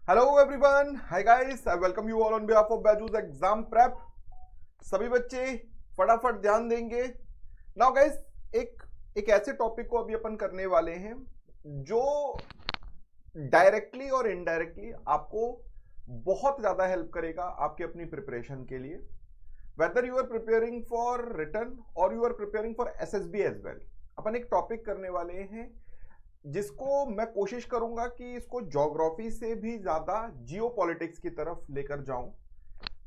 Hello everyone, hi guys, I welcome you all on behalf of Byju's exam prep. सभी बच्चे फटाफट ध्यान देंगे। नाउ गाइस, एक एक ऐसे टॉपिक को अभी अपन करने वाले हैं जो डायरेक्टली और इनडायरेक्टली आपको बहुत ज्यादा हेल्प करेगा आपके अपनी प्रिपरेशन के लिए, whether you are preparing for written और you are preparing for SSB as well. अपन एक टॉपिक करने वाले हैं जिसको मैं कोशिश करूंगा कि इसको ज्योग्राफी से भी ज्यादा जियो पॉलिटिक्स की तरफ लेकर जाऊं।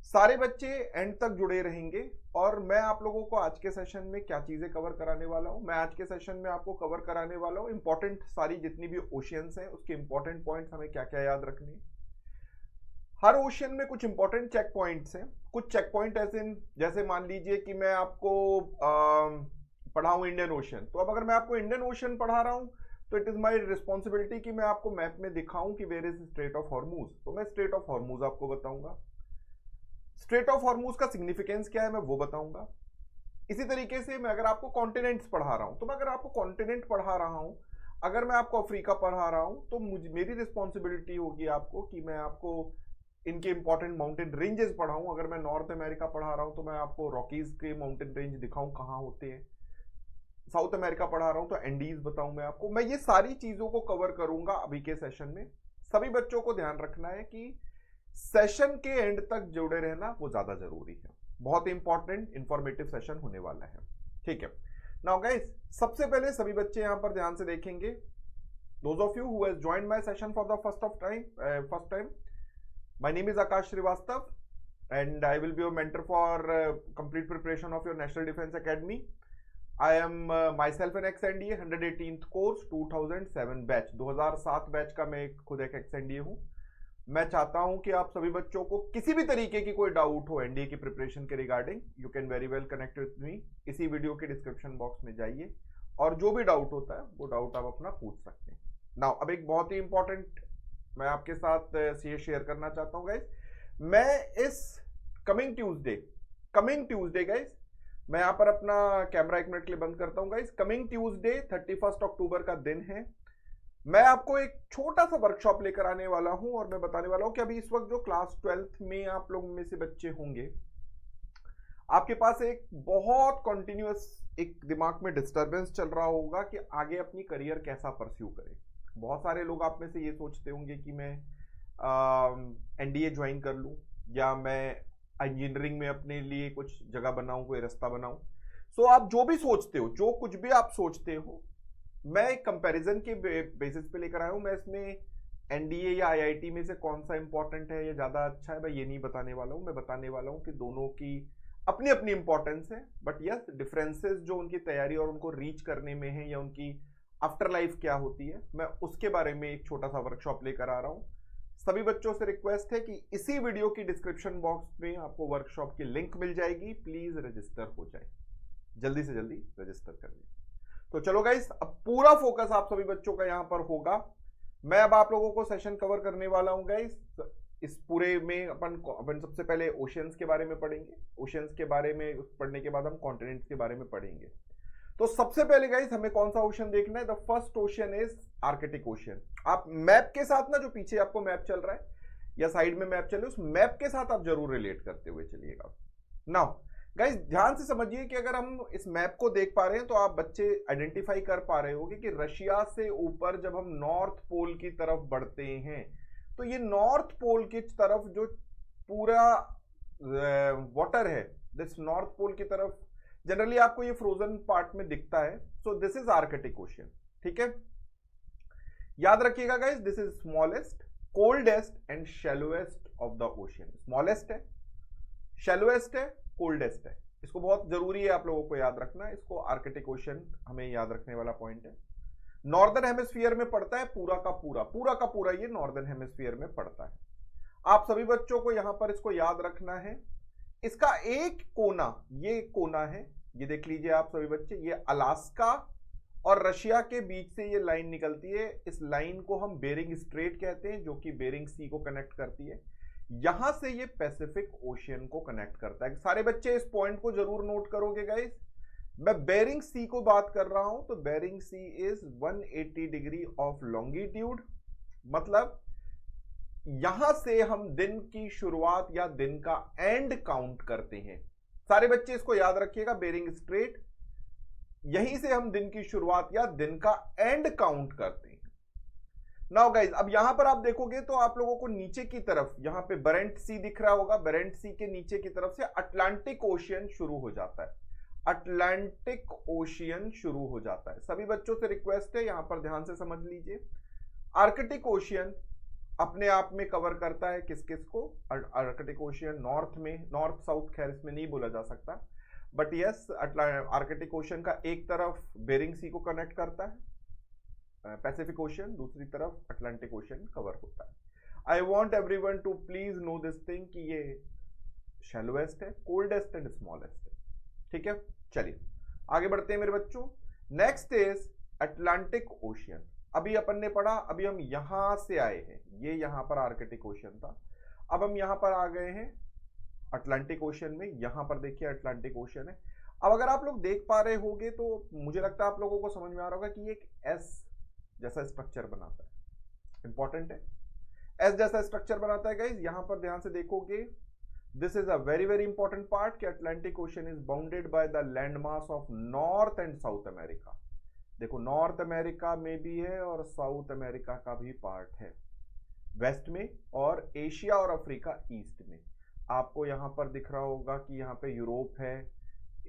सारे बच्चे एंड तक जुड़े रहेंगे और मैं आप लोगों को आज के सेशन में क्या चीजें कवर कराने वाला हूं। मैं आज के सेशन में आपको कवर कराने वाला हूं इंपॉर्टेंट सारी जितनी भी ओशियंस हैं उसके इंपॉर्टेंट पॉइंट्स हमें क्या क्या याद रखने हैं। हर ओशियन में कुछ इंपॉर्टेंट चेक पॉइंट्स हैं। कुछ चेक पॉइंट ऐसे जैसे मान लीजिए कि मैं आपको पढ़ाऊं इंडियन ओशियन, तो अब अगर मैं आपको इंडियन ओशियन पढ़ा रहा हूं तो इट इज माई रिस्पॉन्सिबिलिटी कि मैं आपको मैप में दिखाऊं कि where is Strait of Hormuz, तो मैं स्ट्रेट ऑफ हॉर्मूज आपको बताऊंगा। स्ट्रेट ऑफ हॉर्मूज का सिग्निफिकेंस क्या है मैं वो बताऊंगा। इसी तरीके से मैं अगर आपको कॉन्टिनेंट्स पढ़ा रहा हूं, तो मैं अगर आपको कॉन्टिनेंट पढ़ा रहा हूं, अगर मैं आपको अफ्रीका पढ़ा रहा हूं, तो मुझे मेरी रिस्पॉन्सिबिलिटी होगी आपको कि मैं आपको इनके इंपॉर्टेंट माउंटेन रेंजेस पढ़ाऊं। अगर मैं नॉर्थ अमेरिका पढ़ा रहा हूं तो मैं आपको रॉकीज के माउंटेन रेंज दिखाऊं कहां होते हैं। साउथ अमेरिका पढ़ा रहा हूं तो एंडीज बताऊं मैं आपको। मैं ये सारी चीजों को कवर करूंगा अभी के सेशन में। सभी बच्चों को ध्यान रखना है कि सेशन के एंड तक जुड़े रहना वो ज्यादा जरूरी है। बहुत इंपॉर्टेंट इंफॉर्मेटिव सेशन होने वाला है, ठीक है। नाउ गाइस, सबसे पहले सभी बच्चे यहां पर ध्यान से देखेंगे। Those of you who has joined my session for the first time, my name is Aakash Srivastava and I will be your mentor for complete preparation of your National Defense Academy. I am myself an ex-NDA 118th course 2007 batch, 2007 batch का मैं खुद एक ex-NDA हूँ। मैं चाहता हूँ कि आप सभी बच्चों को किसी भी तरीके की कोई डाउट हो एनडीए की प्रिपरेशन के regarding, you can very well connect with me. इसी वीडियो के डिस्क्रिप्शन बॉक्स में जाइए और जो भी डाउट होता है वो डाउट आप अपना पूछ सकते हैं। नाउ अब एक बहुत ही इंपॉर्टेंट मैं आपके साथ ये शेयर करना चाहता हूँ गाइज। मैं इस कमिंग ट्यूसडे गाइज, मैं यहां पर अपना कैमरा एक मिनट के लिए बंद करता हूं गाइज। कमिंग ट्यूसडे 31 अक्टूबर का दिन है। मैं आपको एक छोटा सा वर्कशॉप लेकर आने वाला हूं और मैं बताने वाला हूं कि अभी इस वक्त जो क्लास 12th में आप लोग में से बच्चे होंगे, आपके पास एक बहुत कॉन्टिन्यूअस एक दिमाग में डिस्टर्बेंस चल रहा होगा कि आगे अपनी करियर कैसा परस्यू करें। बहुत सारे लोग आप में से ये सोचते होंगे कि मैं एनडीए ज्वाइन कर लूं या मैं इंजीनियरिंग में अपने लिए कुछ जगह बनाऊं, कोई रास्ता बनाऊं। सो आप जो भी सोचते हो, जो कुछ भी आप सोचते हो, मैं एक कंपैरिजन के बेसिस पे लेकर आया हूं। मैं इसमें एनडीए या आईआईटी में से कौन सा इंपॉर्टेंट है या ज्यादा अच्छा है मैं ये नहीं बताने वाला हूं। मैं बताने वाला हूं कि दोनों की अपनी अपनी इंपॉर्टेंस है, बट यस डिफरेंसेस जो उनकी तैयारी और उनको रीच करने में है या उनकी आफ्टर लाइफ क्या होती है, मैं उसके बारे में एक छोटा सा वर्कशॉप लेकर आ रहा हूं। सभी बच्चों से रिक्वेस्ट है कि इसी वीडियो की डिस्क्रिप्शन बॉक्स में आपको वर्कशॉप की लिंक मिल जाएगी, प्लीज रजिस्टर हो जाए, जल्दी से जल्दी रजिस्टर कर लें। तो चलो गाइस, अब पूरा फोकस आप सभी बच्चों का यहां पर होगा। मैं अब आप लोगों को सेशन कवर करने वाला हूं गाइस। इस पूरे में अपन सबसे पहले ओशियंस के बारे में पढ़ेंगे। ओशियंस के बारे में पढ़ने के बाद हम कॉन्टिनेंट्स के बारे में पढ़ेंगे। तो सबसे पहले गाइस हमें कौन सा ओशन देखना है? The first ocean is Arctic ocean. आप मैप के साथ ना, जो पीछे आपको मैप चल रहा है या साइड में मैप चल रहा है, उस मैप के साथ आप जरूर रिलेट करते हुए चलिएगा। नाउ गाइस ध्यान से समझिए कि अगर हम इस मैप को देख पा रहे हैं तो आप बच्चे आइडेंटिफाई कर पा रहे होंगे कि रशिया से ऊपर जब हम नॉर्थ पोल की तरफ बढ़ते हैं तो ये नॉर्थ पोल की तरफ जो पूरा वाटर है, दिस नॉर्थ पोल की तरफ जनरली आपको ये फ्रोजन पार्ट में दिखता है। So this is Arctic Ocean, ठीक है। याद रखिएगा guys, this is smallest, coldest and shallowest of the ocean. Smallest है, शैलोएस्ट है, कोल्डेस्ट है। इसको बहुत जरूरी है आप लोगों को याद रखना। इसको आर्कटिक ओशन हमें याद रखने वाला पॉइंट है। नॉर्दर्न हेमिस्फीयर में पड़ता है पूरा का पूरा ये नॉर्दर्न हेमिस्फीयर में पड़ता है। आप सभी बच्चों को यहां पर इसको याद रखना है। इसका एक कोना, ये कोना है, ये देख लीजिए आप सभी बच्चे, ये अलास्का और रशिया के बीच से ये लाइन निकलती है। इस लाइन को हम बेरिंग स्ट्रेट कहते हैं, जो कि बेरिंग सी को कनेक्ट करती है। यहां से ये पैसिफिक ओशियन को कनेक्ट करता है। सारे बच्चे इस पॉइंट को जरूर नोट करोगे गाइस। मैं बेरिंग सी को बात कर रहा हूं तो Bering Sea is 180 degree of longitude, मतलब यहां से हम दिन की शुरुआत या दिन का एंड काउंट करते हैं। सारे बच्चे इसको याद रखिएगा, बेरिंग स्ट्रेट, यहीं से हम दिन की शुरुआत या दिन का एंड काउंट करते हैं। नाउ गाइज, अब यहां पर आप देखोगे तो आप लोगों को नीचे की तरफ यहां पे बरेंट सी दिख रहा होगा, बरेंट सी के नीचे की तरफ से अटलांटिक ओशियन शुरू हो जाता है, अटलांटिक ओशियन शुरू हो जाता है। सभी बच्चों से रिक्वेस्ट है, यहां पर ध्यान से समझ लीजिए। आर्कटिक ओशियन अपने आप में कवर करता है किस किस को? आर्कटिक ओशियन नॉर्थ में, नॉर्थ साउथ खैर इसमें नहीं बोला जा सकता, बट यस, आर्कटिक ओशियन का एक तरफ बेरिंग सी को कनेक्ट करता है पैसिफिक ओशियन, दूसरी तरफ अटलांटिक ओशियन कवर होता है। I want everyone to please know this thing कि ये शैलोएस्ट है, कोल्डेस्ट एंड स्मॉलेस्ट है। ठीक है, चलिए आगे बढ़ते हैं मेरे बच्चों। Next is Atlantic ocean. अभी अपन ने पढ़ा, अभी हम यहां से आए हैं, ये यहां पर आर्कटिक ओशियन था, अब हम यहां पर आ गए हैं अटलांटिक ओशियन में। यहां पर देखिए अटलांटिक ओशियन है। अब अगर आप लोग देख पा रहे होंगे तो मुझे लगता है आप लोगों को समझ में आ रहा होगा कि ये एक एस जैसा स्ट्रक्चर बनाता है। इंपॉर्टेंट है, एस जैसा स्ट्रक्चर बनाता है गाइज। यहां पर ध्यान से देखोगे, this is a very very important part कि Atlantic Ocean is bounded by the land mass of North and South America. देखो, नॉर्थ अमेरिका में भी है और साउथ अमेरिका का भी पार्ट है वेस्ट में, और एशिया और अफ्रीका ईस्ट में। आपको यहां पर दिख रहा होगा कि यहां पे यूरोप है,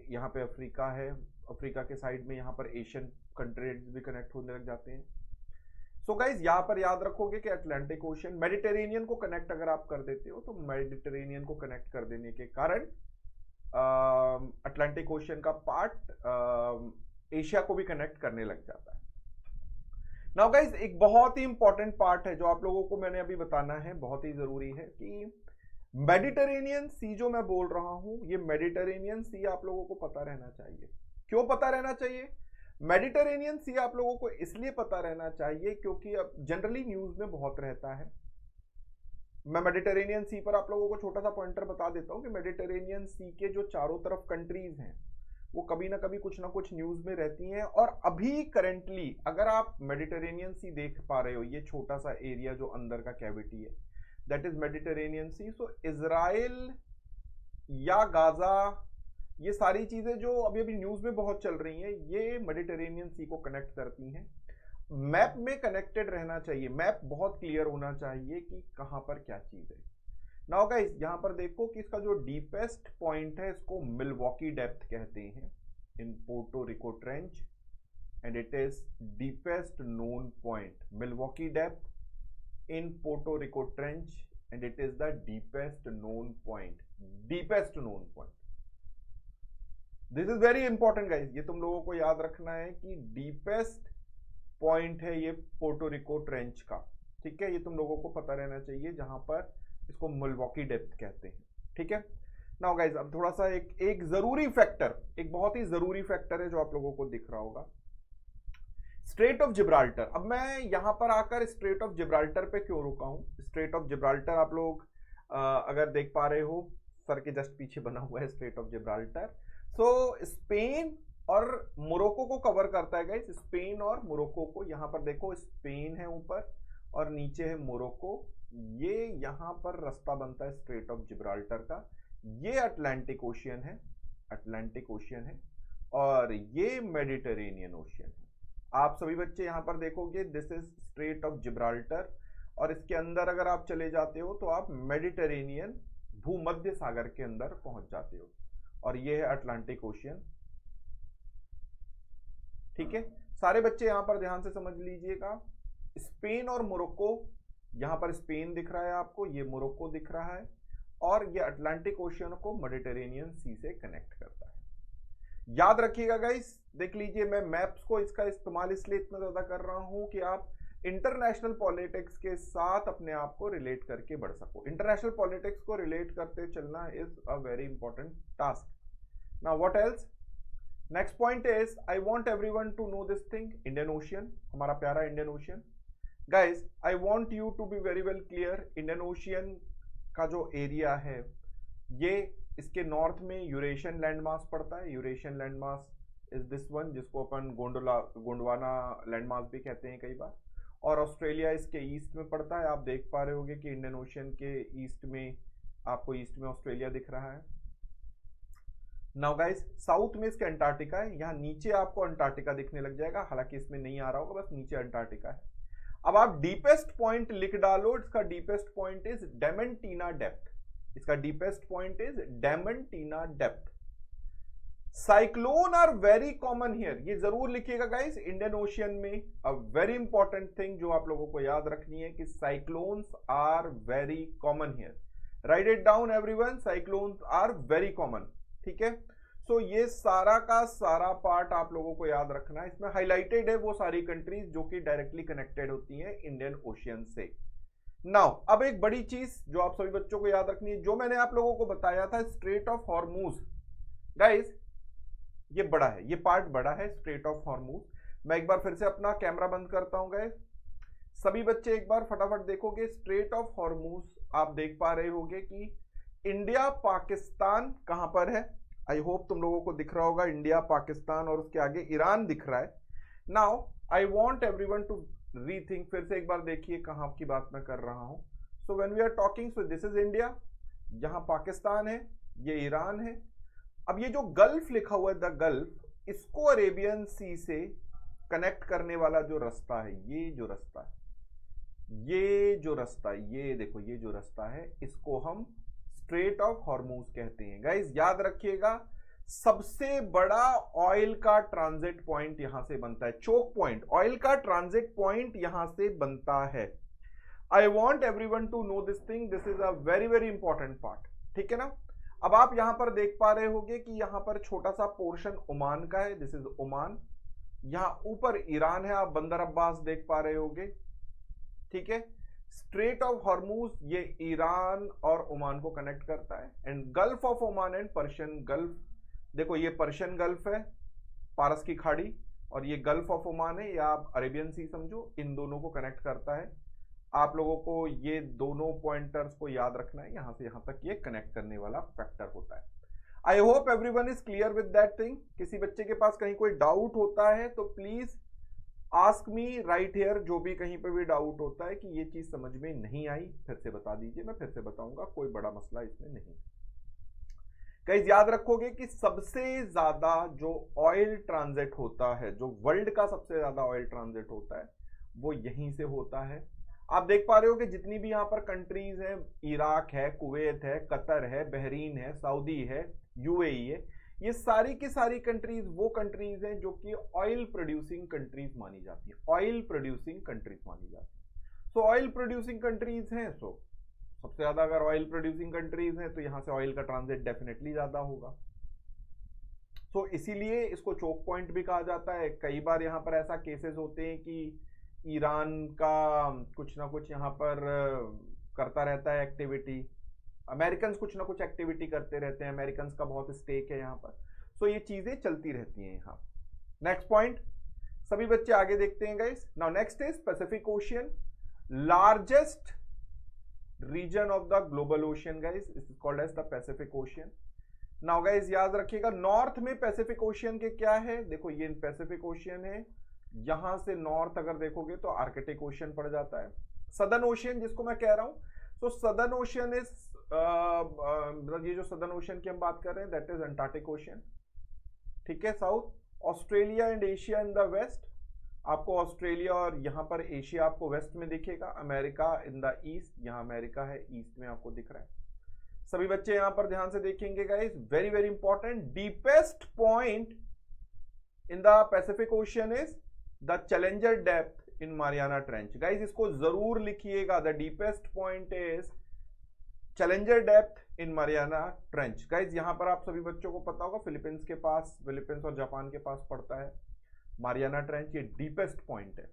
यहां पे अफ्रीका है, अफ्रीका के साइड में यहां पर एशियन कंट्रीज भी कनेक्ट होने लग जाते हैं। सो गाइज, यहां पर याद रखोगे कि अटलांटिक ओशियन मेडिटेरेनियन को कनेक्ट अगर आप कर देते हो तो मेडिटेरेनियन को कनेक्ट कर देने के कारण अटलांटिक ओशियन का पार्ट एशिया को भी कनेक्ट करने लग जाता है। नाउ गाइज, एक बहुत ही इंपॉर्टेंट पार्ट है जो आप लोगों को मैंने अभी बताना है, बहुत ही जरूरी है कि मेडिटेरेनियन सी जो मैं बोल रहा हूं, ये मेडिटेरेनियन सी आप लोगों को पता रहना चाहिए। क्यों पता रहना चाहिए? मेडिटेरेनियन सी आप लोगों को इसलिए पता रहना चाहिए क्योंकि अब जनरली न्यूज में बहुत रहता है। मैं मेडिटेरेनियन सी पर आप लोगों को छोटा सा पॉइंटर बता देता हूं कि मेडिटेरेनियन सी के जो चारों तरफ कंट्रीज हैं वो कभी ना कभी कुछ ना कुछ न्यूज में रहती हैं। और अभी करेंटली अगर आप मेडिटेरेनियन सी देख पा रहे हो, ये छोटा सा एरिया जो अंदर का कैविटी है, that is Mediterranean Sea. So Israel या गाजा, ये सारी चीजें जो अभी अभी न्यूज में बहुत चल रही हैं, ये मेडिटेरेनियन सी को कनेक्ट करती हैं। मैप में कनेक्टेड रहना चाहिए, मैप बहुत क्लियर होना चाहिए कि कहां पर क्या चीज है। नाउ गाइस, यहां पर देखो कि इसका जो डीपेस्ट पॉइंट है इसको मिलवॉकी डेप्थ कहते हैं in Puerto Rico trench, and it is deepest known point. Milwaukee depth in Puerto Rico trench and it is the deepest known point, deepest known point. This is very important guys, ये तुम लोगों को याद रखना है कि deepest point है ये पोर्टो रिको ट्रेंच का। ठीक है, ये तुम लोगों को पता रहना चाहिए, जहां पर इसको मिलवॉकी डेप्थ कहते हैं। ठीक है, नाउ गाइस, अब थोड़ा सा एक जरूरी फैक्टर, एक बहुत ही जरूरी फैक्टर है जो आप लोगों को दिख रहा होगा, स्ट्रेट ऑफ जिब्राल्टर। अब मैं यहां पर आकर स्ट्रेट ऑफ जिब्राल्टर पे क्यों रुका हूं? स्ट्रेट ऑफ जिब्राल्टर आप लोग अगर देख पा रहे हो, सर के जस्ट पीछे बना हुआ है straight of Gibraltar. So Spain और मोरक्को को कवर करता है गाइस, स्पेन और मोरक्को को। यहां पर देखो, स्पेन है ऊपर और नीचे है मोरक्को, ये यहां पर रास्ता बनता है स्ट्रेट ऑफ जिब्राल्टर का। ये अटलांटिक ओशियन है, अटलांटिक ओशियन है, और ये मेडिटेरेनियन ओशियन है। आप सभी बच्चे यहां पर देखोगे, this is Strait of Gibraltar, और इसके अंदर अगर आप चले जाते हो तो आप मेडिटेरेनियन भूमध्य सागर के अंदर पहुंच जाते हो, और ये है अटलांटिक ओशियन। ठीक है, सारे बच्चे यहां पर ध्यान से समझ लीजिएगा, स्पेन और मोरक्को, यहां पर स्पेन दिख रहा है आपको, ये मोरक्को दिख रहा है, और ये अटलांटिक ओशियन को मेडिटेरेनियन सी से कनेक्ट करता है। याद रखिएगा गाइस, देख लीजिए, मैं मैप्स को इसका इस्तेमाल इसलिए इतना ज्यादा कर रहा हूं कि आप इंटरनेशनल पॉलिटिक्स के साथ अपने आप को रिलेट करके बढ़ सको। इंटरनेशनल पॉलिटिक्स को रिलेट करते चलना is a very important task. Now what else? Next point is, I want everyone to know this thing, Indian Ocean, हमारा प्यारा Indian Ocean. Guys, I want you to be very well clear, Indian Ocean का जो area है, ये इसके north में Eurasian landmass पड़ता है। Eurasian landmass is this one, जिसको अपन गोंडवाना लैंडमास भी कहते हैं कई बार। और ऑस्ट्रेलिया इसके ईस्ट में पड़ता है। आप देख पा रहे होंगे कि इंडियन ओशियन के ईस्ट में, आपको ईस्ट में ऑस्ट्रेलिया दिख रहा है। नाउ गाइस, साउथ में इसके अंटार्कटिका है, यहाँ नीचे आपको अंटार्कटिका दिखने लग जाएगा, हालांकि इसमें नहीं आ रहा होगा, बस नीचे अंटार्कटिका है। अब आप डीपेस्ट पॉइंट लिख डालो, इसका deepest point is Diamantina depth, इसका deepest point is Diamantina depth. Cyclone are very common here, ये जरूर लिखिएगा गाइस, इंडियन ओशियन में अ वेरी इंपॉर्टेंट थिंग जो आप लोगों को याद रखनी है कि cyclones are very common here. Write it down everyone, cyclones are very common, ठीक है। सो ये सारा का सारा पार्ट आप लोगों को याद रखना है, इसमें हाईलाइटेड है वो सारी कंट्रीज जो कि डायरेक्टली कनेक्टेड होती हैं इंडियन ओशियन से। नाउ अब एक बड़ी चीज जो आप सभी बच्चों को याद रखनी है, जो मैंने आप लोगों को बताया था स्ट्रेट ऑफ हॉर्मूज, गाइस ये बड़ा है, ये पार्ट बड़ा है स्ट्रेट ऑफ हॉर्मूज। मैं एक बार फिर से अपना कैमरा बंद करता हूं गाइस, सभी बच्चे एक बार फटाफट देखोगे स्ट्रेट ऑफ हॉर्मूज, आप देख पा रहे होगे कि इंडिया पाकिस्तान कहां पर है। आई होप तुम लोगों को दिख रहा होगा इंडिया पाकिस्तान और उसके आगे ईरान दिख रहा है। Now I want everyone to rethink, फिर से एक बार देखिए कहां की बात मैं कर रहा हूं। So when we are talking, so this is India, यहां पाकिस्तान है, ये ईरान है। अब ये जो गल्फ लिखा हुआ है द गल्फ, इसको अरेबियन सी से कनेक्ट करने वाला जो रास्ता है, ये जो रास्ता है, ये जो रास्ता है, ये देखो ये जो रास्ता है, इसको हम स्ट्रेट ऑफ हॉर्मूज कहते हैं। गाइस याद रखिएगा, सबसे बड़ा ऑयल का ट्रांजिट पॉइंट यहां से बनता है, चोक पॉइंट, ऑयल का ट्रांजिट पॉइंट यहां से बनता है। I want everyone to know this thing, this is a very very important part, ठीक है ना। अब आप यहां पर देख पा रहे होंगे कि यहां पर छोटा सा पोर्शन ओमान का है, दिस इज ओमान, यहां ऊपर ईरान है, आप बंदर अब्बास देख पा रहे होंगे, ठीक है। स्ट्रेट ऑफ हॉर्मूज ये ईरान और ओमान को कनेक्ट करता है, and gulf of Oman and Persian gulf, देखो ये पर्शियन गल्फ है, पारस की खाड़ी, और ये गल्फ ऑफ ओमान है, या आप अरेबियन सी समझो, इन दोनों को कनेक्ट करता है। आप लोगों को ये दोनों पॉइंटर्स को याद रखना है, यहां से यहां तक ये कनेक्ट करने वाला फैक्टर होता है। I hope everyone is clear with that thing. किसी बच्चे के पास कहीं कोई डाउट होता है तो please ask me right here, जो भी कहीं पे भी डाउट होता है कि ये चीज समझ में नहीं आई, फिर से बता दीजिए, मैं फिर से बताऊंगा, कोई बड़ा मसला इसमें नहीं। गाइस याद रखोगे कि सबसे ज्यादा जो ऑयल ट्रांजिट होता है, जो वर्ल्ड का सबसे ज्यादा ऑयल ट्रांजिट होता है, वो यहीं से होता है। आप देख पा रहे हो कि जितनी भी यहां पर कंट्रीज हैं, इराक है, कुवैत है, कतर है, बहरीन है, सऊदी है, यूएई है, ये सारी की सारी कंट्रीज वो कंट्रीज हैं जो कि ऑयल प्रोड्यूसिंग कंट्रीज मानी जाती है, ऑयल प्रोड्यूसिंग कंट्रीज मानी जाती है। सो ऑयल प्रोड्यूसिंग कंट्रीज हैं, सो सबसे ज्यादा अगर ऑयल प्रोड्यूसिंग कंट्रीज हैं तो यहां से ऑयल का ट्रांजिट डेफिनेटली ज्यादा होगा। सो इसीलिए इसको चोक पॉइंट भी कहा जाता है। कई बार यहां पर ऐसा केसेस होते हैं कि ईरान का कुछ ना कुछ यहाँ पर करता रहता है एक्टिविटी, अमेरिकन कुछ ना कुछ एक्टिविटी करते रहते हैं, अमेरिकन का बहुत स्टेक है यहाँ पर, सो ये चीजें चलती रहती हैं यहाँ। नेक्स्ट पॉइंट, सभी बच्चे आगे देखते हैं guys. Now next is Pacific Ocean, largest region of the global ocean guys, is called as the Pacific Ocean. Now guys याद रखिएगा, नॉर्थ में पैसिफिक ओशियन के क्या है, देखो ये पैसिफिक ओशियन है, यहां से नॉर्थ अगर देखोगे तो आर्कटिक ओशियन पड़ जाता है। सदर्न ओशियन जिसको मैं कह रहा हूं, तो सदर्न ओशियन इज ये जो सदर्न ओशियन की हम बात कर रहे हैं दैट इज अंटार्कटिक ओशियन, ठीक है। South Australia and Asia in the west, आपको ऑस्ट्रेलिया और यहां पर एशिया आपको वेस्ट में दिखेगा, अमेरिका इन द ईस्ट, यहां अमेरिका है ईस्ट में आपको दिख रहा है। सभी बच्चे यहां पर ध्यान से देखेंगे guys, very very important, deepest point in the Pacific ocean is the challenger depth in Mariana trench. Guys इसको जरूर लिखिएगा, the deepest point is challenger depth in Mariana trench. Guys यहां पर आप सभी बच्चों को पता होगा फिलीपींस के पास, फिलीपींस और जापान के पास पड़ता है मारियाना ट्रेंच, ये डीपेस्ट पॉइंट है,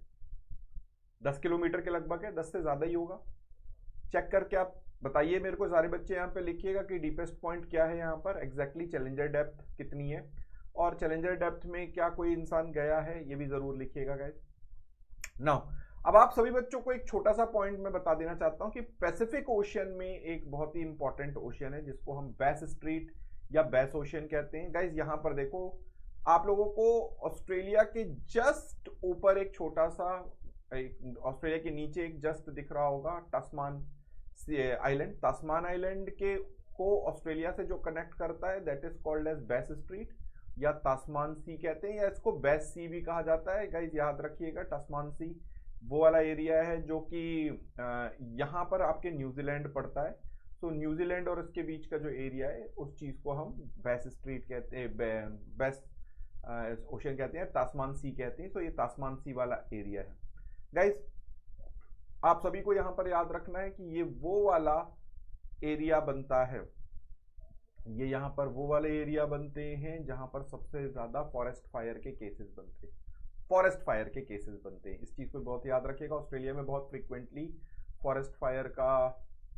10 किलोमीटर के लगभग है, 10 से ज्यादा ही होगा। चेक करके आप बताइए मेरे को, सारे बच्चे यहाँ पे लिखिएगा कि डीपेस्ट पॉइंट क्या है, यहाँ पर एग्जैक्टली चैलेंजर डेप्थ कितनी है, और चैलेंजर डेप्थ में क्या कोई इंसान गया है, ये भी जरूर लिखिएगा गाइस। नाउ अब आप सभी बच्चों को एक छोटा सा पॉइंट मैं बता देना चाहता हूं कि पैसिफिक ओशियन में एक बहुत ही इंपॉर्टेंट ओशियन है जिसको हम बैस स्ट्रीट या बैस ओशियन कहते हैं। गाइस यहां पर देखो, आप लोगों को ऑस्ट्रेलिया के जस्ट ऊपर एक छोटा सा ऑस्ट्रेलिया के नीचे एक जस्ट दिख रहा होगा टास्मान आइलैंड। टास्मान आइलैंड के को ऑस्ट्रेलिया से जो कनेक्ट करता है that is called as Bass Strait, या टास्मान सी कहते हैं, या इसको बेस सी भी कहा जाता है। गाइस याद रखिएगा, टास्मान सी वो वाला एरिया है जो कि यहाँ पर आपके न्यूजीलैंड पड़ता है। तो न्यूजीलैंड और इसके बीच का जो एरिया है उस चीज को हम बेस स्ट्रीट कहते हैं, बेस ओशन कहते हैं, टास्मान सी कहते हैं। तो ये टास्मान सी वाला एरिया है। गाइस आप सभी को यहां पर याद रखना है कि ये वो वाला एरिया बनता है, ये यहां पर वो वाले एरिया बनते हैं जहां पर सबसे ज्यादा फॉरेस्ट फायर के केसेस बनते हैं, फॉरेस्ट फायर के केसेस बनते हैं। इस चीज को बहुत याद रखिएगा, ऑस्ट्रेलिया में बहुत फ्रीक्वेंटली फॉरेस्ट फायर का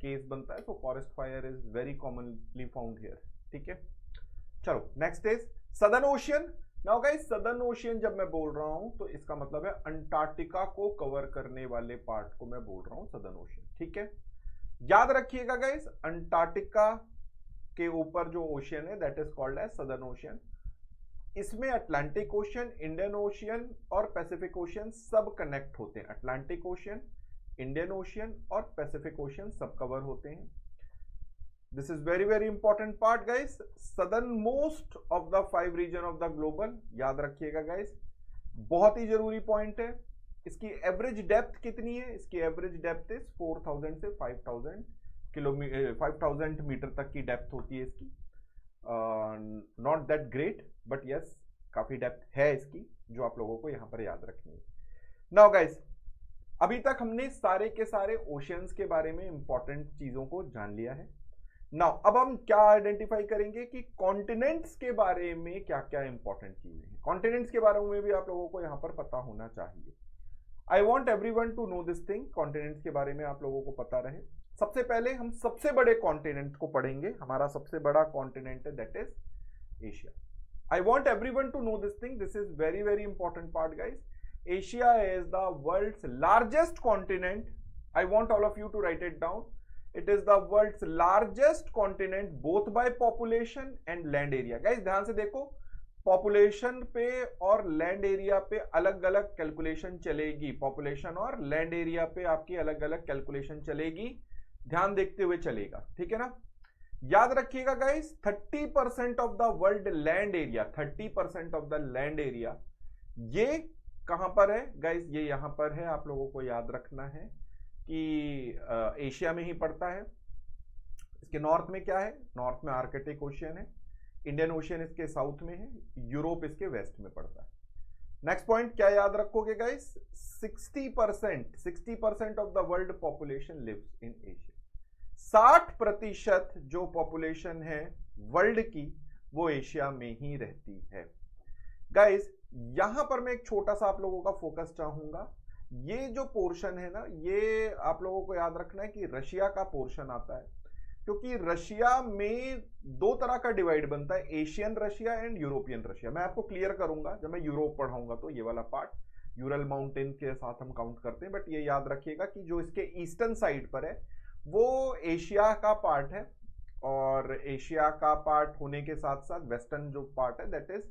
केस बनता है। तो forest fire is very commonly found here. ठीक है, चलो next is southern ocean. Now guys southern ocean जब मैं बोल रहा हूं तो इसका मतलब है अंटार्कटिका को कवर करने वाले पार्ट को मैं बोल रहा हूं सदर्न ओशियन। ठीक है, याद रखिएगा गाइस, अंटार्कटिका के ऊपर जो ओशियन है that is called as Southern Ocean. इसमें अटलांटिक ओशियन, इंडियन ओशियन और पैसिफिक ओशियन सब कनेक्ट होते हैं। अटलांटिक ओशियन, इंडियन ओशियन और पैसिफिक ओशियन सब कवर होते हैं। This is very very important part guys. Southern most of the 5 region of the global, याद रखिएगा गाइस, बहुत ही जरूरी पॉइंट है। इसकी एवरेज डेप्थ कितनी है? इसकी एवरेज डेप्थ इज 4000 से 5000 किलोमीटर, 5000 मीटर तक की डेप्थ होती है इसकी। Not that great but yes काफी डेप्थ है इसकी, जो आप लोगों को यहां पर याद रखनी है। नाउ गाइस अभी तक हमने सारे के सारे ओशियंस के बारे में इंपॉर्टेंट चीजों को जान लिया है। नाउ अब हम क्या आइडेंटिफाई करेंगे कि कॉन्टिनेंट्स के बारे में क्या क्या इंपॉर्टेंट चीजें हैं। कॉन्टिनेंट्स के बारे में भी आप लोगों को यहां पर पता होना चाहिए। I want everyone to know this thing, continents के बारे में आप लोगों को पता रहे। सबसे पहले हम सबसे बड़े कॉन्टिनेंट को पढ़ेंगे। हमारा सबसे बड़ा कॉन्टिनेंट है that is Asia. I want everyone to know this thing, this is very very important part guys. Asia is the world's largest continent. I want all of you to write it down. It is the world's largest continent both by population and land area. Guys ध्यान से देखो, population पे और land area पे अलग अलग calculation चलेगी। Population और लैंड एरिया पे आपकी अलग अलग कैलकुलेशन चलेगी, ध्यान देखते हुए चलेगा। ठीक है ना, याद रखिएगा guys, 30% of the world land area, 30% of the land area ये कहां पर है गाइस? ये यहां पर है। आप लोगों को याद रखना है कि एशिया में ही पड़ता है। इसके नॉर्थ में क्या है? नॉर्थ में आर्कटिक ओशियन है, इंडियन ओशियन इसके साउथ में है, यूरोप इसके वेस्ट में पड़ता है। नेक्स्ट पॉइंट क्या याद रखोगे guys? 60% of the world population lives in Asia. 60% जो पॉपुलेशन है वर्ल्ड की वो एशिया में ही रहती है। गाइस यहां पर मैं एक छोटा सा आप लोगों का फोकस चाहूंगा। ये जो पोर्शन है ना, ये आप लोगों को याद रखना है कि रशिया का पोर्शन आता है, क्योंकि रशिया में दो तरह का डिवाइड बनता है, Asian Russia and European Russia. मैं आपको क्लियर करूंगा जब मैं यूरोप पढ़ाऊंगा, तो ये वाला पार्ट यूरल माउंटेन के साथ हम काउंट करते हैं। बट ये याद रखिएगा कि जो इसके ईस्टर्न साइड पर है वो एशिया का पार्ट है, और एशिया का पार्ट होने के साथ साथ वेस्टर्न जो पार्ट है that is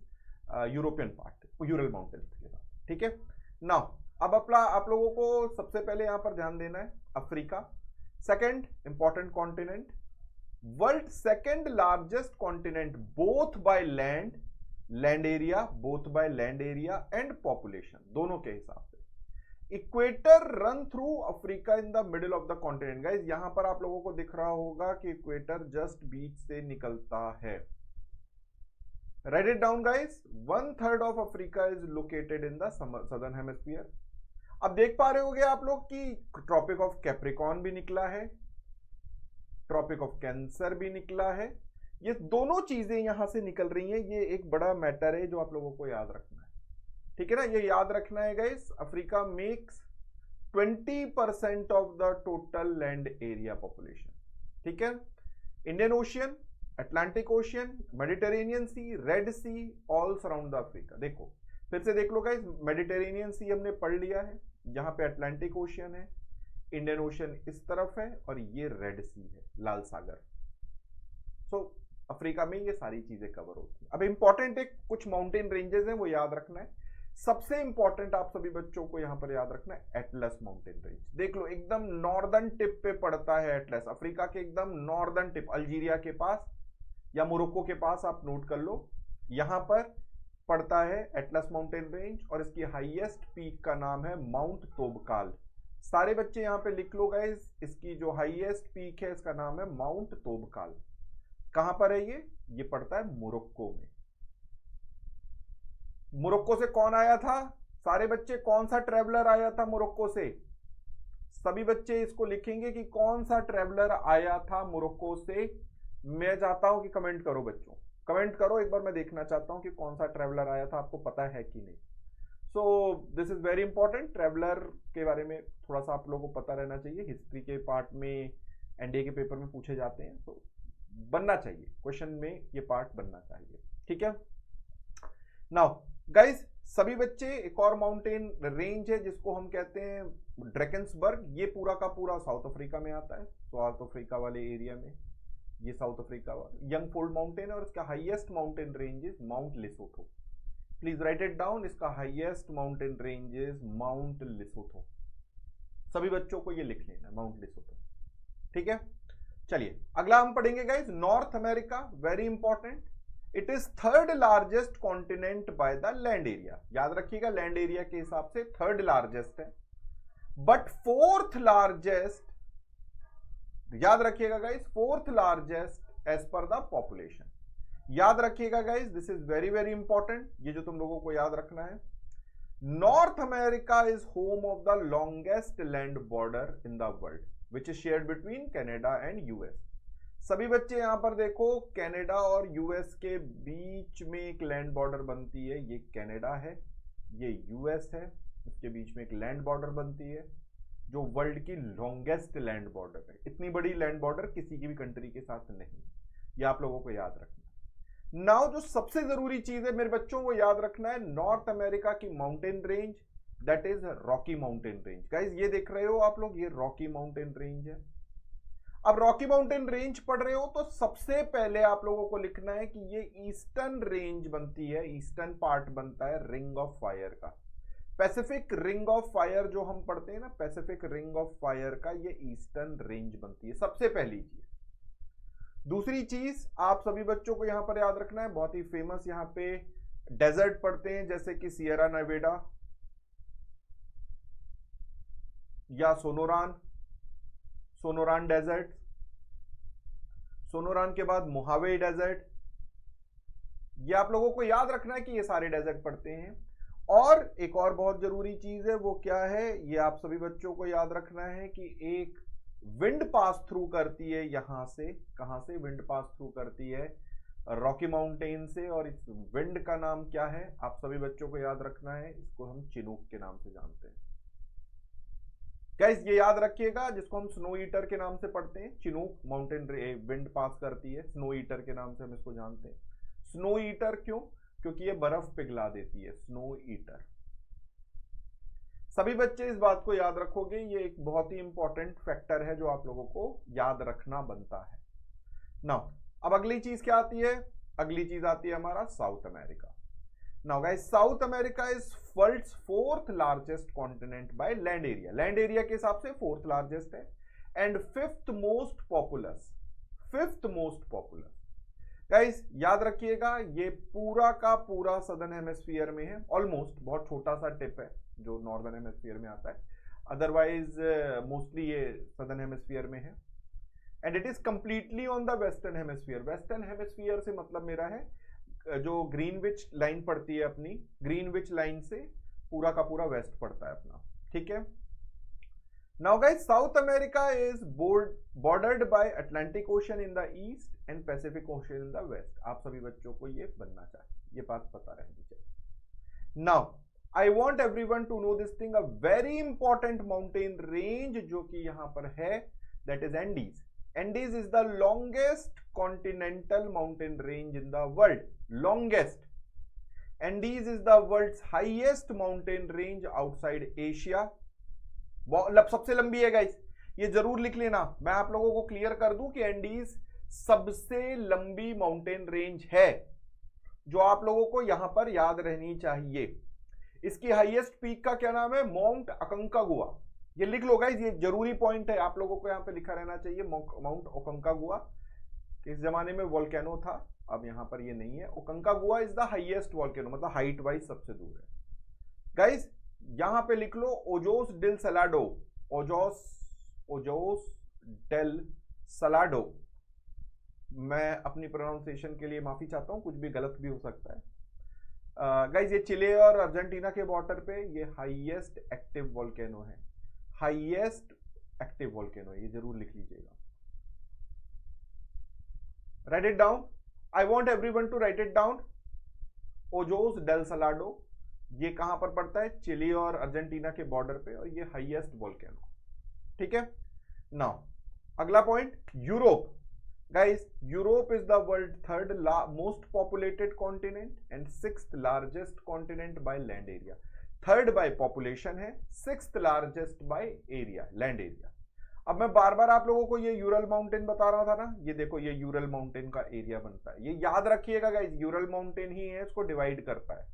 European part, Ural mountains के साथ। ठीक है, नाउ अब आप लोगों को सबसे पहले यहां पर ध्यान देना है Africa, second important continent, world second largest continent both bye land area, both bye land area and population, दोनों के हिसाब से। Equator run through Africa in the middle of the continent. Guys यहां पर आप लोगों को दिख रहा होगा कि इक्वेटर जस्ट बीच से निकलता है। Write it down guys, 1/3 of Africa is located in the southern hemisphere. अब देख पा रहे होगे आप लोग कि ट्रॉपिक ऑफ कैप्रिकॉर्न भी निकला है, ट्रॉपिक ऑफ कैंसर भी निकला है। ये दोनों चीजें यहां से निकल रही हैं। ये एक बड़ा मैटर है जो आप लोगों को याद रखना है। ठीक है ना, ये याद रखना है guys. Africa makes 20% of the total land area population. ठीक है, Indian Ocean, Atlantic Ocean, Mediterranean Sea, Red Sea, all surround the Africa. देखो फिर से देख लो गाइस, मेडिटेरेनियन सी हमने पढ़ लिया है, यहां पे अटलांटिक ओशियन है, इंडियन ओशियन इस तरफ है और ये रेड सी है, लाल सागर। सो अफ्रीका में ये सारी चीजें कवर होती है। अब इंपॉर्टेंट एक कुछ माउंटेन रेंजेस हैं वो याद रखना है। सबसे इंपॉर्टेंट आप सभी बच्चों को यहां पर याद रखना है एटलस माउंटेन रेंज। देख लो एकदम नॉर्दर्न टिप पे पड़ता है एटलस, अफ्रीका के एकदम नॉर्दर्न टिप, अल्जीरिया के पास या मोरक्को के पास, आप नोट कर लो, यहां पर पड़ता है एटलस माउंटेन रेंज और इसकी हाईएस्ट पीक का नाम है माउंट तोबकाल। सारे बच्चे यहां पे लिख लो गाइस, इसकी जो हाईएस्ट पीक है इसका नाम है माउंट तोबकाल। कहां पर है ये पड़ता है मोरक्को में। मोरक्को से कौन आया था सारे बच्चे, कौन सा ट्रेवलर आया था मोरक्को से? सभी बच्चे इसको लिखेंगे कि कौन सा ट्रेवलर आया था मोरक्को से। मैं चाहता हूं कि कमेंट करो बच्चों, कमेंट करो एक बार, मैं देखना चाहता हूं कि कौन सा ट्रेवलर आया था, आपको पता है कि नहीं। सो this is very important, traveller के बारे में थोड़ा सा आप लोगों को पता रहना चाहिए, हिस्ट्री के पार्ट में एनडीए के पेपर में पूछे जाते हैं, तो बनना चाहिए क्वेश्चन में, ये पार्ट बनना चाहिए, ठीक है। नाउ गाइस सभी बच्चे, एक और माउंटेन रेंज है जिसको हम कहते हैं ड्रैकेंसबर्ग, ये पूरा का पूरा साउथ अफ्रीका में आता है, साउथ अफ्रीका वाले एरिया में, ये साउथ अफ्रीका वाला यंग फोल्ड माउंटेन है और इसका highest mountain range is Mount Lesotho. Please write it down, इसका highest mountain range is Mount Lesotho. सभी बच्चों को ये लिख लेना, माउंट लेसोथो, ठीक है। चलिए अगला हम पढ़ेंगे guys North America, very important. It is third largest continent by the land area, याद रखिएगा लैंड एरिया के हिसाब से थर्ड लार्जेस्ट है, बट फोर्थ लार्जेस्ट, याद रखिएगा guys, fourth largest as per the population. याद रखिएगा guys, this is very very important, ये जो तुम लोगों को याद रखना है। North America is home of the longest land border in the world which is shared between Canada and US. सभी बच्चे यहां पर देखो, कनाडा और यूएस के बीच में एक लैंड बॉर्डर बनती है, ये कनाडा है, ये यूएस है, इसके बीच में एक लैंड बॉर्डर बनती है जो वर्ल्ड की लॉन्गेस्ट लैंड बॉर्डर है। इतनी बड़ी लैंड बॉर्डर किसी की भी कंट्री के साथ नहीं, ये आप लोगों को याद रखना। नाउ जो सबसे जरूरी चीज है मेरे बच्चों को याद रखना है, नॉर्थ अमेरिका की mountain range, that is Rocky mountain range. Guys ये देख रहे हो आप लोग, ये रॉकी माउंटेन रेंज है। अब रॉकी माउंटेन रेंज पढ़ रहे हो तो सबसे पहले आप लोगों को लिखना है कि ये ईस्टर्न रेंज बनती है, ईस्टर्न पार्ट बनता है रिंग ऑफ फायर का। पैसिफिक रिंग ऑफ फायर जो हम पढ़ते हैं ना, पैसिफिक रिंग ऑफ फायर का ये ईस्टर्न रेंज बनती है, सबसे पहली चीज। दूसरी चीज आप सभी बच्चों को यहां पर याद रखना है, बहुत ही फेमस यहां पे डेजर्ट पढ़ते हैं जैसे कि सियरा नेवेडा या सोनोरान, सोनोरान डेजर्ट, सोनोरान के बाद मोहावे डेजर्ट, ये आप लोगों को याद रखना है कि ये सारे डेजर्ट पढ़ते हैं। और एक और बहुत जरूरी चीज है, वो क्या है, ये आप सभी बच्चों को याद रखना है कि एक विंड पास थ्रू करती है यहां से, कहां से विंड पास थ्रू करती है, रॉकी माउंटेन से, और इस विंड का नाम क्या है आप सभी बच्चों को याद रखना है, इसको हम चिनूक के नाम से जानते हैं। गाइस ये याद रखिएगा, जिसको हम स्नो ईटर के नाम से पढ़ते हैं, चिनूक माउंटेन विंड पास करती है, स्नो ईटर के नाम से हम इसको जानते हैं। स्नो ईटर क्यों? क्योंकि ये बर्फ पिघला देती है, स्नो ईटर। सभी बच्चे इस बात को याद रखोगे, ये एक बहुत ही इंपॉर्टेंट फैक्टर है जो आप लोगों को याद रखना बनता है। नाउ अब अगली चीज क्या आती है? अगली चीज आती है हमारा South America. Now guys South America is world's fourth largest continent by land area, land area के हिसाब से फोर्थ लार्जेस्ट है, and fifth most populous, fifth most populous. Guys याद रखिएगा, ये पूरा का पूरा सदर्न हेमिस्फीयर में है, ऑलमोस्ट, बहुत छोटा सा टिप है जो नॉर्दर्न हेमिस्फीयर में आता है, अदरवाइज मोस्टली ये सदर्न हेमिस्फीयर में है, and it is completely on the western hemisphere. Western hemisphere से मतलब मेरा है जो ग्रीनविच लाइन पड़ती है अपनी, ग्रीनविच लाइन से पूरा का पूरा वेस्ट पड़ता है अपना, ठीक है। Now guys South America is bordered by Atlantic Ocean in the east and Pacific Ocean in the west. आप सभी बच्चों को ये बनना चाहिए, ये बात पता रहनी चाहिए। Now I want everyone to know this thing, a very important mountain range जो कि यहां पर है, that is Andes. Andes is the longest continental mountain range in the world, longest. Andes is the world's highest mountain range outside Asia, सबसे लंबी है guys, ये जरूर लिख लेना। मैं आप लोगों को क्लियर कर दूं कि एंडीज सबसे लंबी माउंटेन रेंज है, जो आप लोगों को यहां पर याद रहनी चाहिए। इसकी हाईएस्ट पीक का क्या नाम है? माउंट अकंकागुआ। ये लिख लो गाइस, ये जरूरी पॉइंट है, आप लोगों को यहाँ पे लिखा रहना चाहिए। माउंट ओकंकागुआ किस जमाने में वोल्केनो था, अब यहाँ पर ये नहीं है। Aconcagua is the highest volcano, मतलब हाइट वाइज सबसे दूर है। गाइस यहां पे लिख लो Ojos del Salado, Ojos del Salado. मैं अपनी प्रोनाउंसिएशन के लिए माफी चाहता हूं, कुछ भी गलत भी हो सकता है। गाइस ये चिले और अर्जेंटीना के बॉर्डर पे ये हाईएस्ट एक्टिव वोल्केनो है, हाईएस्ट एक्टिव वोल्केनो, ये जरूर लिख लीजिएगा। Write it down, I want everyone to write it down. Ojos del Salado, ये कहां पर पड़ता है? चिली और अर्जेंटीना के बॉर्डर पे, और ये हाईएस्ट वोल्केनो। ठीक है, नाउ अगला point, Europe. Guys Europe is the world third most populated continent and sixth largest continent by land area. Third by population है, sixth largest by area, land area. अब मैं बार बार आप लोगों को ये यूरल माउंटेन बता रहा था ना, ये देखो ये यूरल माउंटेन का एरिया बनता है, ये याद रखिएगा गाइस, यूरल माउंटेन ही है इसको डिवाइड करता है।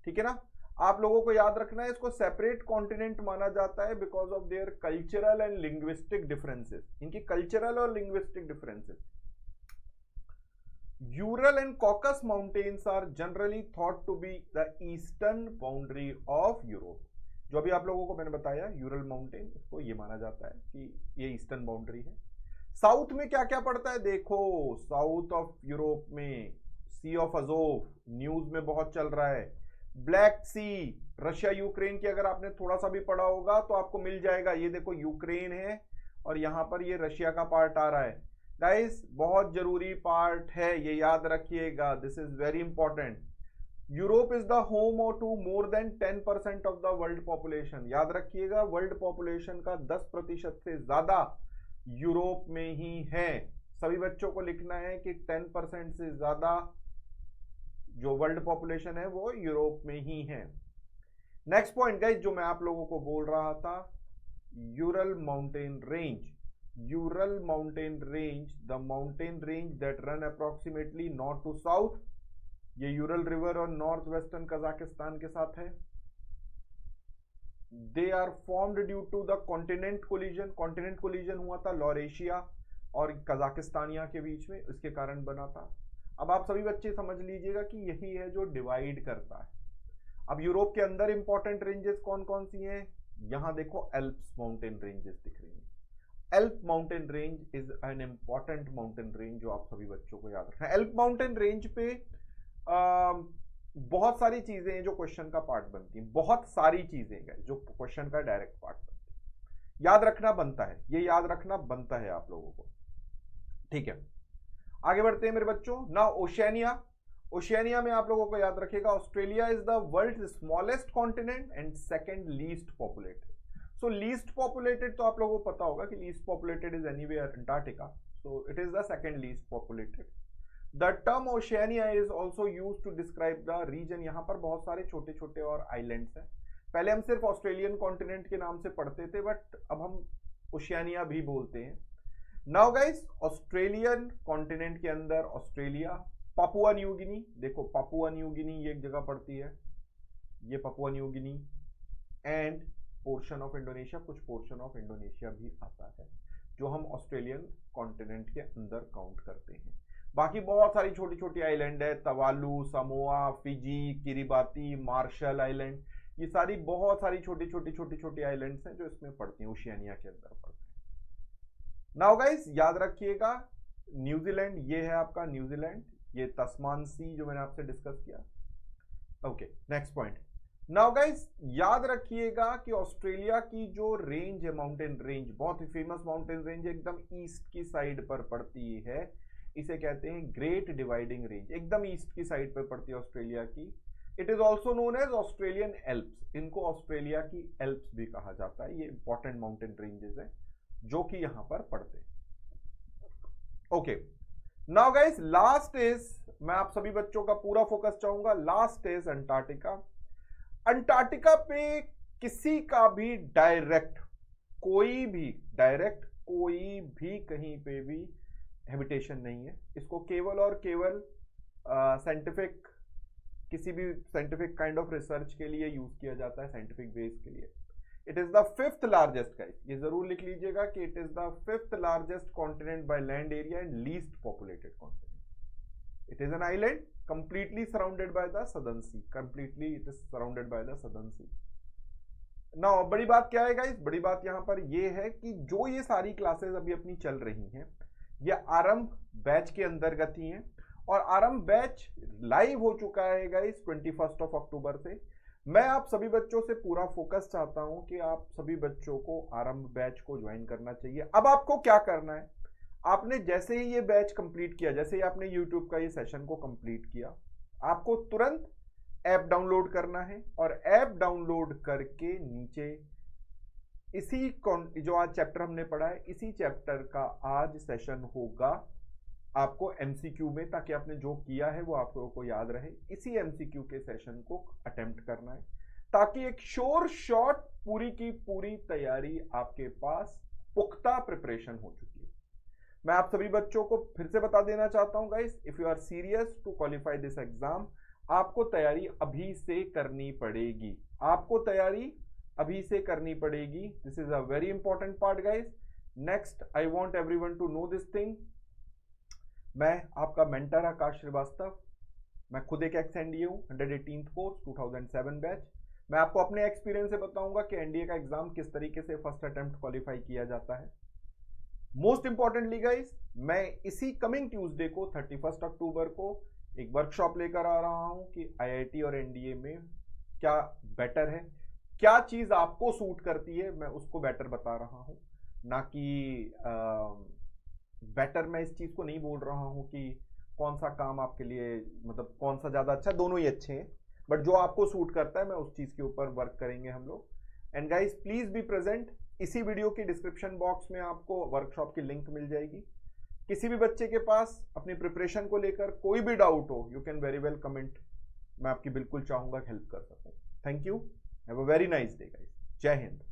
ठीक है ना, आप लोगों को याद रखना है, इसको सेपरेट कॉन्टिनेंट माना जाता है because of their cultural and linguistic differences, इनकी कल्चरल और linguistic differences. Ural and Caucasus mountains are generally thought to be the eastern boundary of Europe. जो अभी आप लोगों को मैंने बताया यूरल माउंटेन, इसको ये माना जाता है कि ये ईस्टर्न बाउंड्री है। साउथ में क्या क्या पड़ता है देखो, साउथ ऑफ यूरोप में सी ऑफ अजोव, न्यूज में बहुत चल रहा है। ब्लैक सी, रशिया यूक्रेन की अगर आपने थोड़ा सा भी पढ़ा होगा तो आपको मिल जाएगा। ये देखो यूक्रेन है और यहां पर ये रशिया का पार्ट आ रहा है। गाइस बहुत जरूरी पार्ट है, ये याद रखिएगा, this is very important. Europe is the home to more than 10% of the world population. याद रखिएगा, वर्ल्ड पॉपुलेशन का 10% से ज्यादा यूरोप में ही है। सभी बच्चों को लिखना है कि 10% से ज्यादा जो वर्ल्ड पॉपुलेशन है वो यूरोप में ही है। नेक्स्ट पॉइंट गाइस जो मैं आप लोगों को बोल रहा था, Ural mountain range. Ural mountain range, the mountain range that run approximately north to south. ये यूरल रिवर और नॉर्थ वेस्टर्न कजाकिस्तान के साथ है। They are formed due to the continent collision. Continent collision हुआ था लॉरेशिया और कजाकिस्तानिया के बीच में, इसके कारण बना था। अब आप सभी बच्चे समझ लीजिएगा कि यही है जो डिवाइड करता है। अब यूरोप के अंदर इंपॉर्टेंट रेंजेस कौन कौन सी हैं? यहां देखो एल्प्स माउंटेन रेंजेस दिख रही हैं। Alp mountain range is an important mountain range जो आप सभी बच्चों को याद रखना है। एल्प माउंटेन रेंज पे बहुत सारी चीजें हैं जो क्वेश्चन का पार्ट बनती हैं, बहुत सारी चीजें हैं जो क्वेश्चन का डायरेक्ट पार्ट बनती है। याद रखना बनता है, ये याद रखना बनता है आप लोगों को। ठीक है, आगे बढ़ते हैं मेरे बच्चों। Now Oceania. ओशियानिया में आप लोगों को याद रखिएगा, Australia is the world smallest continent and second least populated. So least populated तो आप लोगों को पता होगा कि least populated is anywhere Antarctica, so it is the second least populated. The term Oceania is also use to describe the region. यहां पर बहुत सारे छोटे छोटे और आइलैंड्स हैं। पहले हम सिर्फ ऑस्ट्रेलियन कॉन्टिनेंट के नाम से पढ़ते थे, बट अब हम ओशियानिया भी बोलते हैं। नाउ गाइस ऑस्ट्रेलियन कॉन्टिनेंट के अंदर ऑस्ट्रेलिया, पापुआ न्यू गिनी, देखो पापुआ न्यू गिनी ये एक जगह पड़ती है, ये Papua New Guinea, end portion of Indonesia, कुछ पोर्शन ऑफ इंडोनेशिया भी आता है जो हम ऑस्ट्रेलियन कॉन्टिनेंट के अंदर काउंट करते हैं। बाकी बहुत सारी छोटी छोटी आइलैंड है, Tuvalu, Samoa, Fiji, Kiribati, Marshall Island, ये सारी बहुत सारी छोटी छोटी छोटी छोटी आइलैंड्स हैं जो इसमें पड़ती हैं, ओशियानिया के अंदर पड़ती हैं। नाउ गाइस याद रखिएगा, न्यूजीलैंड ये है आपका न्यूजीलैंड, ये तस्मान सी जो मैंने आपसे डिस्कस किया। Okay, next point. Now guys याद रखिएगा कि ऑस्ट्रेलिया की जो रेंज है, माउंटेन रेंज, बहुत ही फेमस माउंटेन रेंज, एकदम ईस्ट की साइड पर पड़ती है, इसे कहते हैं ग्रेट डिवाइडिंग रेंज, एकदम ईस्ट की साइड पर पड़ती है ऑस्ट्रेलिया की। It is also known as Australian Alps, इनको ऑस्ट्रेलिया की एल्प्स भी कहा जाता है। ये इंपॉर्टेंट माउंटेन रेंजेस है जो कि यहां पर पड़ते हैं। Okay, now guys last is, मैं आप सभी बच्चों का पूरा फोकस चाहूंगा, लास्ट इज अंटार्कटिका। अंटार्कटिका पे किसी का भी डायरेक्ट कोई भी कहीं पे भी हैबिटेशन नहीं है। इसको केवल और केवल साइंटिफिक किसी भी साइंटिफिक काइंड ऑफ रिसर्च के लिए यूज किया जाता है, साइंटिफिक बेस के लिए। It is the 5th largest guys, ये जरूर लिख लीजिएगा कि it is the 5th largest continent by land area and least populated continent. It is an island completely surrounded by the southern sea, completely it is surrounded by the southern sea. Now बड़ी बात क्या है guys, बड़ी बात यहाँ पर ये है कि जो ये सारी क्लासेस अभी अपनी चल रही हैं ये आरंभ बैच के अंतर्गत ही हैं, और आरंभ बैच लाइव हो चुका है गाइस 21 अक्टूबर से। मैं आप सभी बच्चों से पूरा फोकस चाहता हूं कि आप सभी बच्चों को आरंभ बैच को ज्वाइन करना चाहिए। अब आपको क्या करना है, आपने जैसे ही ये बैच कंप्लीट किया, जैसे ही आपने YouTube का ये सेशन को कंप्लीट किया, आपको तुरंत ऐप डाउनलोड करना है, और ऐप डाउनलोड करके नीचे इसी जो आज चैप्टर हमने पढ़ा है, इसी चैप्टर का आज सेशन होगा आपको MCQ में, ताकि आपने जो किया है वो आप लोगों को याद रहे। इसी MCQ के सेशन को अटेम्प्ट करना है, ताकि एक श्योर शॉट पूरी की पूरी तैयारी आपके पास पुख्ता प्रिपरेशन हो चुकी है। मैं आप सभी बच्चों को फिर से बता देना चाहता हूं guys, if you are serious to qualify this exam, आपको तैयारी अभी से करनी पड़ेगी, आपको तैयारी अभी से करनी पड़ेगी। This is a very important part guys. Next I want everyone to know this thing. मैं आपका मेंटर आकाश श्रीवास्तव, मैं खुद एक एक्स एनडीए हूं, 118th कोर्स 2007 बैच। मैं आपको अपने एक्सपीरियंस से बताऊंगा कि एनडीए का एग्जाम किस तरीके से फर्स्ट अटेम्प्ट क्वालिफाई किया जाता है। मोस्ट इंपॉर्टेंटली गाइस, मैं इसी कमिंग ट्यूसडे को 31 अक्टूबर को एक वर्कशॉप लेकर आ रहा हूं कि आईआईटी और एनडीए में क्या बेटर है, क्या चीज आपको सूट करती है, मैं उसको बेटर बता रहा हूं। ना कि बेटर मैं इस चीज को नहीं बोल रहा हूं कि कौन सा काम आपके लिए, मतलब कौन सा ज्यादा अच्छा, दोनों ही अच्छे हैं, बट जो आपको सूट करता है मैं उस चीज के ऊपर वर्क करेंगे हम लोग। And guys please be present. इसी वीडियो की डिस्क्रिप्शन बॉक्स में आपको वर्कशॉप की लिंक मिल जाएगी। किसी भी बच्चे के पास अपनी प्रिपरेशन को लेकर कोई भी डाउट हो, you can very well comment, मैं आपकी बिल्कुल चाहूंगा हेल्प कर सकूं। Thank you, have a very nice day guys, जय हिंद।